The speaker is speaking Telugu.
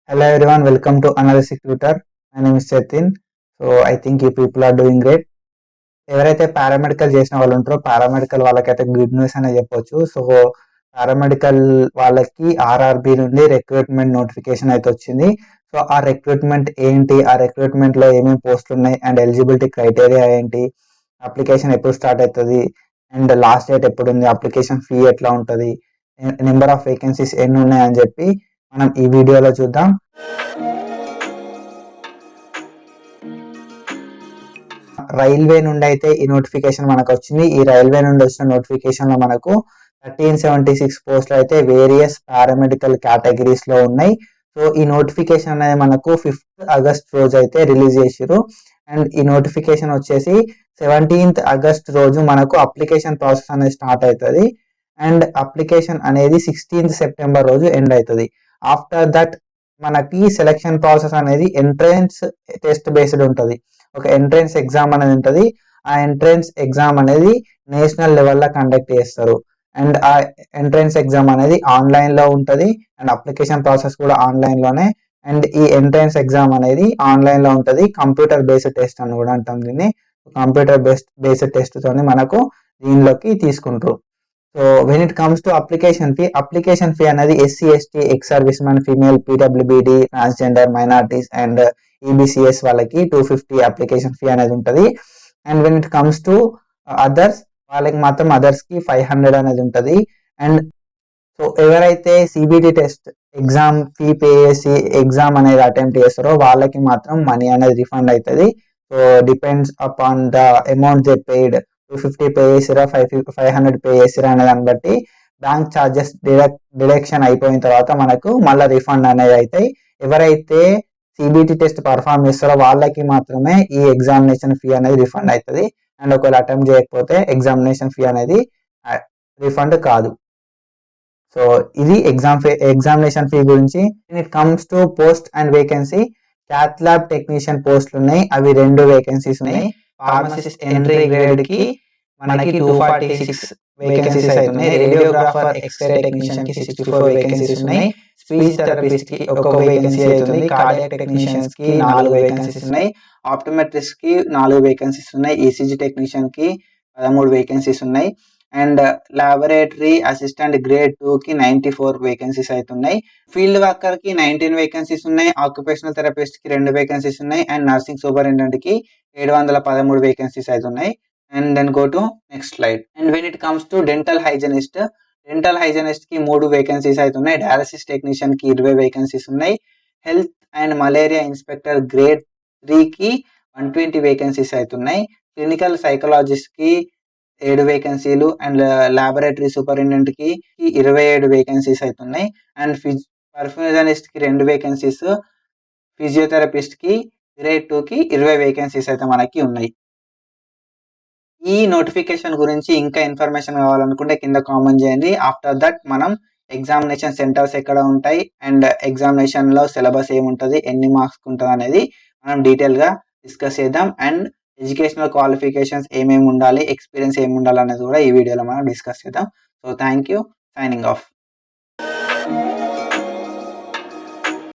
Hello everyone, welcome to Analysis Tutor. My name is Chetin. So I think you people are doing great. ఎవరైతే పారామెడికల్ చేసిన వాళ్ళు ఉంటారో పారామెడికల్ వాళ్ళకైతే గుడ్ న్యూస్ అనే చెప్పొచ్చు. సో పారామెడికల్ వాళ్ళకి ఆర్ఆర్బి నుండి రిక్రూట్మెంట్ నోటిఫికేషన్ అయితే వచ్చింది. సో ఆ రిక్రూట్మెంట్ ఏంటి, ఆ రిక్రూట్మెంట్ లో ఏమేమి పోస్టులు ఉన్నాయి అండ్ ఎలిజిబిలిటీ క్రైటీరియా ఏంటి, అప్లికేషన్ ఎప్పుడు స్టార్ట్ అవుతుంది అండ్ లాస్ట్ డేట్ ఎప్పుడు ఉంది, అప్లికేషన్ ఫీ ఎట్లా ఉంటుంది, నెంబర్ ఆఫ్ వేకెన్సీస్ ఎన్ని ఉన్నాయి అని చెప్పి మనం ఈ వీడియోలో చూద్దాం. రైల్వే నుండి అయితే ఈ నోటిఫికేషన్ మనకు వచ్చింది. ఈ రైల్వే నుండి వచ్చిన నోటిఫికేషన్ లో మనకు 1376 పోస్టులు అయితే వేరియస్ పారామెడికల్ కేటగిరీస్ లో ఉన్నాయి. సో ఈ నోటిఫికేషన్ అనేది మనకు 5th ఆగస్ట్ రోజు అయితే రిలీజ్ చేసారు. అండ్ ఈ నోటిఫికేషన్ వచ్చేసి 17th ఆగస్ట్ రోజు మనకు అప్లికేషన్ ప్రాసెస్ అనేది స్టార్ట్ అవుతుంది. అండ్ అప్లికేషన్ అనేది 16th సెప్టెంబర్ రోజు ఎండ్ అవుతుంది. ఆఫ్టర్ దట్ మనకి సెలక్షన్ ప్రాసెస్ అనేది ఎంట్రన్స్ టెస్ట్ బేస్డ్ ఉంటుంది. ఒక ఎంట్రన్స్ ఎగ్జామ్ అనేది ఉంటుంది. ఆ ఎంట్రన్స్ ఎగ్జామ్ అనేది నేషనల్ లెవెల్లో కండక్ట్ చేస్తారు. అండ్ ఆ ఎంట్రన్స్ ఎగ్జామ్ అనేది ఆన్లైన్లో ఉంటుంది. అండ్ అప్లికేషన్ ప్రాసెస్ కూడా ఆన్లైన్లోనే. అండ్ ఈ ఎంట్రన్స్ ఎగ్జామ్ అనేది ఆన్లైన్లో ఉంటుంది. కంప్యూటర్ బేస్డ్ టెస్ట్ అని కూడా అంటాం దీన్ని. కంప్యూటర్ బేస్డ్ టెస్ట్తోని మనకు దీనిలోకి తీసుకుంటారు. So when it comes to application fee అనేది SC ST ex service men female PWBD transgender minorities and EBCS వాళ్ళకి 250 అప్లికేషన్ ఫీ అనేది ఉంటుంది. And when it comes to others వాళ్ళకి మాత్రం అదర్స్కి 500 అనేది ఉంటుంది. అండ్ సో ఎవరైతే CBT test exam fee pay చేసి ఎగ్జామ్ అనేది అటెంప్ట్ చేస్తారో వాళ్ళకి మాత్రం మనీ అనేది రిఫండ్ అవుతుంది. So depends upon the amount they paid. 250 pay చేసిరా, 500 పే చేసిరా అనే దాన్ని బట్టి బ్యాంక్ ఛార్జెస్ డిడక్షన్ అయిపోయిన తర్వాత మనకు మళ్ళీ రిఫండ్ అనేది అవుతాయి. ఎవరైతే సిబిటి టెస్ట్ పర్ఫామ్ చేస్తారో వాళ్ళకి మాత్రమే ఈ ఎగ్జామినేషన్ ఫీ అనేది రిఫండ్ అవుతుంది. అండ్ ఒకవేళ అటెంప్ట్ చేయకపోతే ఎగ్జామినేషన్ ఫీ అనేది రిఫండ్ కాదు. సో ఇది ఎగ్జామినేషన్ ఫీ గురించి. It comes to post and vacancy, cath lab technician పోస్టులు ఉన్నాయి, అవి 2 వేకెన్సీస్ ఉన్నాయి. ఫార్మసిస్ట్ ఎంట్రీ గ్రేడ్ కి మనకి 246 వేకెన్సీస్ అవుతున్నాయి. రేడియోగ్రాఫర్ ఎక్స్రే టెక్నీషియన్ కి 64 వేకెన్సీస్ ఉన్నాయి. స్పీచ్ థెరపిస్ట్ కి ఒక వేకెన్సీ అవుతుంది. కార్డియాక్ టెక్నీషియన్స్ కి 4 వేకెన్సీస్ ఉన్నాయి. ఆప్టోమెట్రిస్ట్ కి 4 వేకెన్సీస్ ఉన్నాయి. ఈసీజీ టెక్నీషియన్ కి 13 వేకెన్సీస్ ఉన్నాయి. అండ్ లాబొరేటరీ అసిస్టెంట్ గ్రేడ్ 2 కి 94 వేకెన్సీస్ అవుతున్నాయి. ఫీల్డ్ వర్కర్ కి 19 వేకెన్సీస్ ఉన్నాయి. ఆక్యుపేషనల్ థెరపిస్ట్ కి 2 వేకెన్సీస్ ఉన్నాయి. అండ్ నర్సింగ్ సూపరింటెండెంట్ కి 713 వేకెన్సీస్ అవుతున్నాయి. And then go to next slide. And when it comes to dental hygienist కి 3 వేకెన్సీస్ అవుతున్నాయి. డయాలసిస్ టెక్నీషియన్ కి 20 వేకెన్సీస్ ఉన్నాయి. Health and malaria inspector grade 3 కి 120 వేకెన్సీస్ అవుతున్నాయి. క్లినికల్ సైకాలజిస్ట్ కి 7 వేకెన్సీలు. అండ్ లాబొరేటరీ సూపరింటెండెంట్ కి 27 వేకెన్సీస్ అవుతున్నాయి. అండ్ పర్ఫ్యూజనిస్ట్ కి 2 వేకెన్సీస్. ఫిజియోథెరపిస్ట్ కి గ్రేడ్ 2 కి 20 వేకెన్సీస్ అయితే మనకి ఉన్నాయి. ఈ నోటిఫికేషన్ గురించి ఇంకా ఇన్ఫర్మేషన్ కావాలనుకుంటే కింద కామెంట్ చేయండి. ఆఫ్టర్ దట్ మనం ఎగ్జామినేషన్ సెంటర్స్ ఎక్కడ ఉంటాయి అండ్ ఎగ్జామినేషన్ లో సిలబస్ ఏముంటుంది, ఎన్ని మార్క్స్ ఉంటుంది అనేది మనం డీటెయిల్ గా డిస్కస్ చేద్దాం. అండ్ ఎడ్యుకేషనల్ క్వాలిఫికేషన్స్ ఏమేమి ఉండాలి, ఎక్స్పీరియన్స్ ఏమి ఉండాలి అనేది కూడా ఈ వీడియోలో మనం డిస్కస్ చేద్దాం. So thank you, signing off.